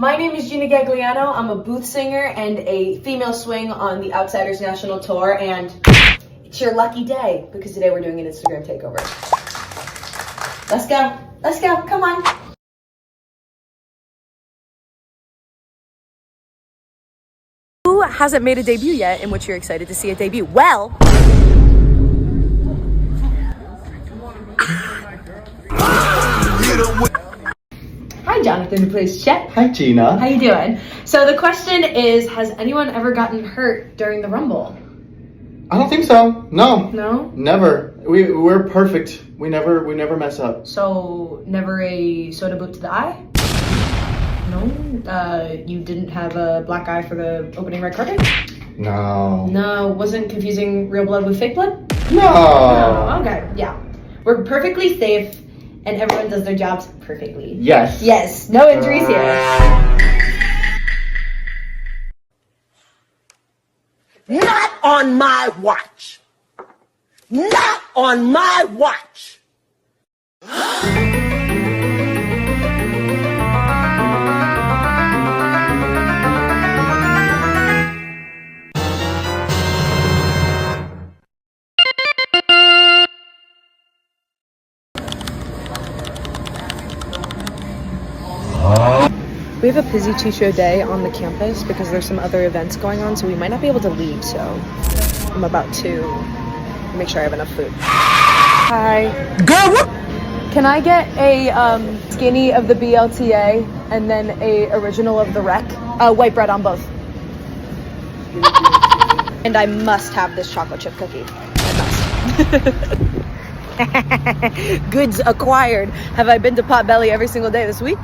My name is Gina Gagliano. I'm a booth singer and a female swing on the Outsiders National Tour, and it's your lucky day because today we're doing an Instagram takeover. Let's go. Let's go. Come on. Who hasn't made a debut yet in which you're excited to see a debut? Well, hi, Jonathan, please check. Hi, Gina. How you doing? So the question is, has anyone ever gotten hurt during the Rumble? I don't think so. No. No? Never. We're perfect. We never mess up. So never a soda boot to the eye? No? You didn't have a black eye for the opening red carpet? No. No, wasn't confusing real blood with fake blood? No. No, okay, yeah. We're perfectly safe and everyone does their jobs perfectly. Yes. Yes, no injuries here. Not on my watch. Not on my watch. We have a busy two-show day on the campus because there's some other events going on, so we might not be able to leave, so I'm about to make sure I have enough food. Hi. Girl, Can I get a skinny of the BLTA and then a original of the Rec? White bread on both. And I must have this chocolate chip cookie. I must. Goods acquired. Have I been to Potbelly every single day this week?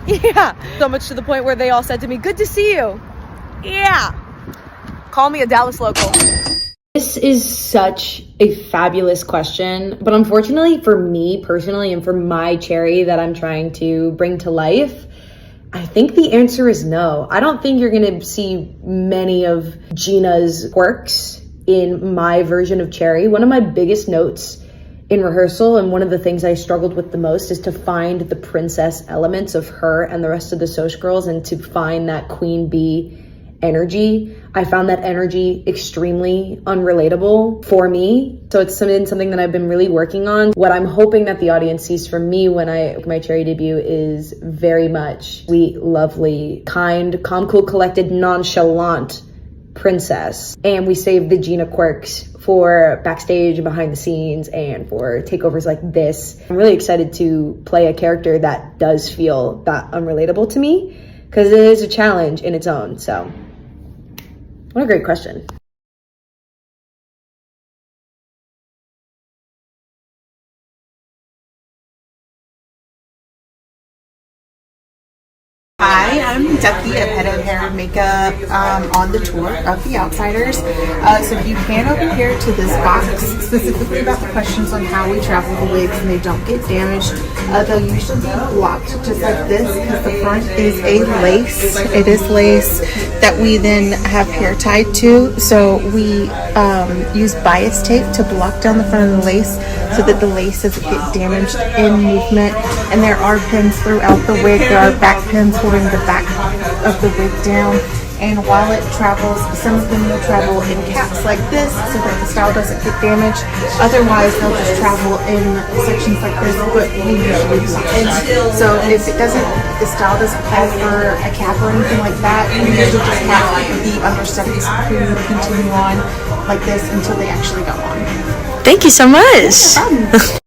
Yeah. So much to the point where they all said to me, "Good to see you." Yeah. Call me a Dallas local. This is such a fabulous question, but unfortunately for me personally and for my cherry that I'm trying to bring to life, I think the answer is no. I don't think you're gonna see many of Gina's quirks in my version of cherry. One of my biggest notes in rehearsal, and one of the things I struggled with the most, is to find the princess elements of her and the rest of the Soch girls and to find that queen bee energy. I found that energy extremely unrelatable for me. So it's something that I've been really working on. What I'm hoping that the audience sees from me when I make my cherry debut is very much sweet, lovely, kind, calm, cool, collected, nonchalant princess. And we save the Gina quirks for backstage and behind the scenes and for takeovers like this. I'm really excited to play a character that does feel that unrelatable to me, because it is a challenge in its own. So what a great question. Hi, I'm Ducky. I'm head of hair and makeup on the tour of The Outsiders. So if you pan over here to this box, specifically about the questions on how we travel the wigs and they don't get damaged, they'll usually be blocked just like this because the front is a lace. It is lace that we then have hair tied to. So we use bias tape to block down the front of the lace so that the lace doesn't get damaged in movement. And there are pins throughout the wig. There are back pins holding the back of the wig down. And while it travels, some of them will travel in caps like this so that the style doesn't get damaged. Otherwise, they'll just travel in sections like this, but we usually don't. So if it doesn't, the style doesn't call for a cap or anything like that, we usually just have the understudies who continue on like this until they actually go on. Thank you so much. No problem.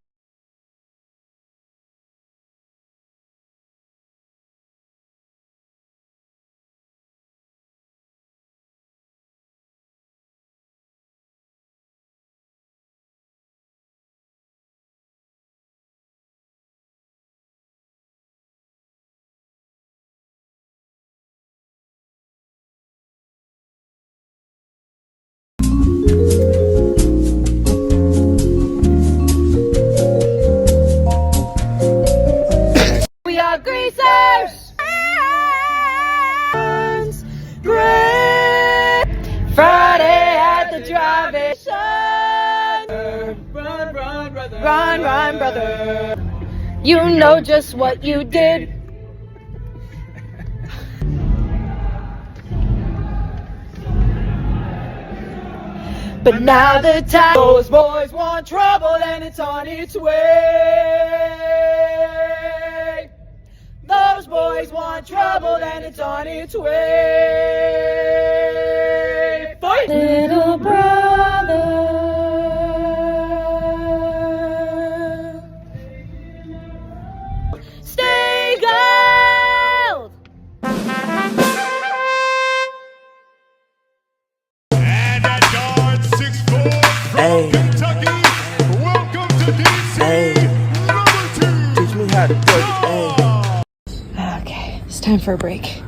We are greasers. Friday at the drive-in. Run, brother. Run, run, brother. You know just what you did. But now the time, those boys want trouble and it's on its way. Those boys want trouble and it's on its way. Fight! Little brother, stay gold! And at guard 6'4" from Kentucky, welcome to DC, number 2. Teach me how to do it. Okay, it's time for a break.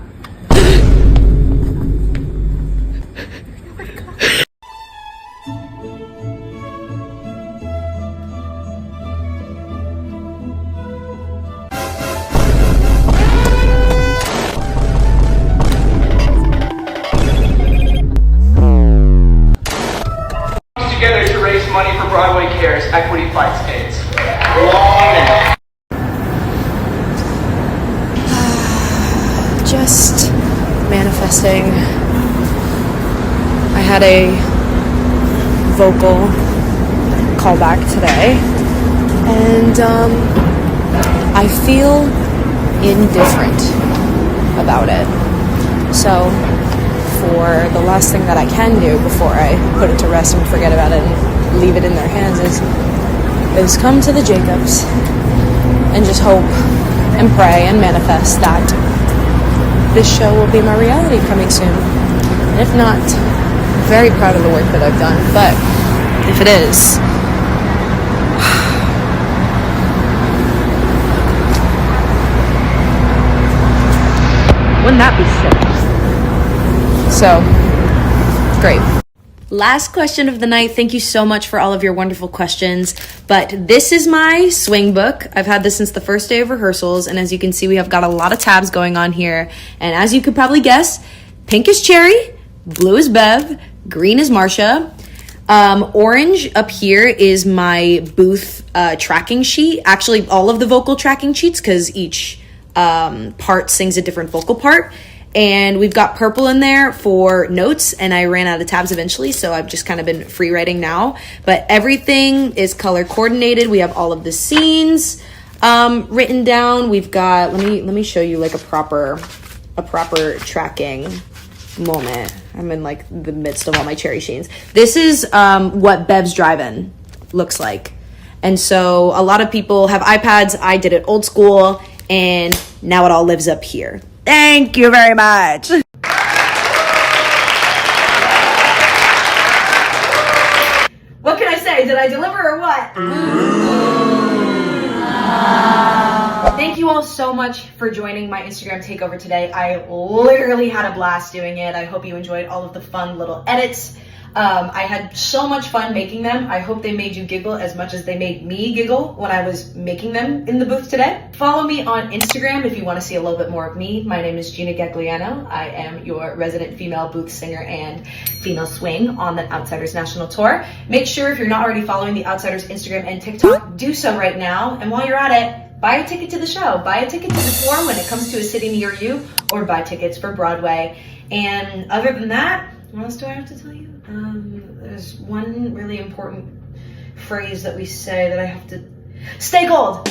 Together to raise money for Broadway Cares Equity Fights AIDS. Just manifesting. I had a vocal callback today, and I feel indifferent about it. So for the last thing that I can do before I put it to rest and forget about it and leave it in their hands is come to the Jacobs and just hope and pray and manifest that this show will be my reality coming soon. And if not, I'm very proud of the work that I've done, but if it is, wouldn't that be sick? So, great. Last question of the night. Thank you so much for all of your wonderful questions. But this is my swing book. I've had this since the first day of rehearsals. And as you can see, we have got a lot of tabs going on here. And as you could probably guess, pink is Cherry, blue is Bev, green is Marsha. Orange up here is my booth tracking sheet. Actually, all of the vocal tracking sheets, because each part sings a different vocal part. And we've got purple in there for notes, and I ran out of tabs eventually, so I've just kind of been free writing now. But everything is color coordinated. We have all of the scenes written down. We've got, let me show you like a proper tracking moment. I'm in like the midst of all my cherry scenes. This is what Bev's Drive-In looks like. And so a lot of people have iPads. I did it old school, and now it all lives up here. Thank you very much. What can I say? Did I deliver or what? Thank you all so much for joining my Instagram takeover today. I literally had a blast doing it. I hope you enjoyed all of the fun little edits. I had so much fun making them. I hope they made you giggle as much as they made me giggle when I was making them in the booth today. Follow me on Instagram if you want to see a little bit more of me. My name is Gina Gagliano. I am your resident female booth singer and female swing on the Outsiders National Tour. Make sure if you're not already following the Outsiders Instagram and TikTok, do so right now. And while you're at it, buy a ticket to the show. Buy a ticket to the tour when it comes to a city near you, or buy tickets for Broadway. And other than that, what else do I have to tell you? There's one really important phrase that we say that I have to... Stay gold!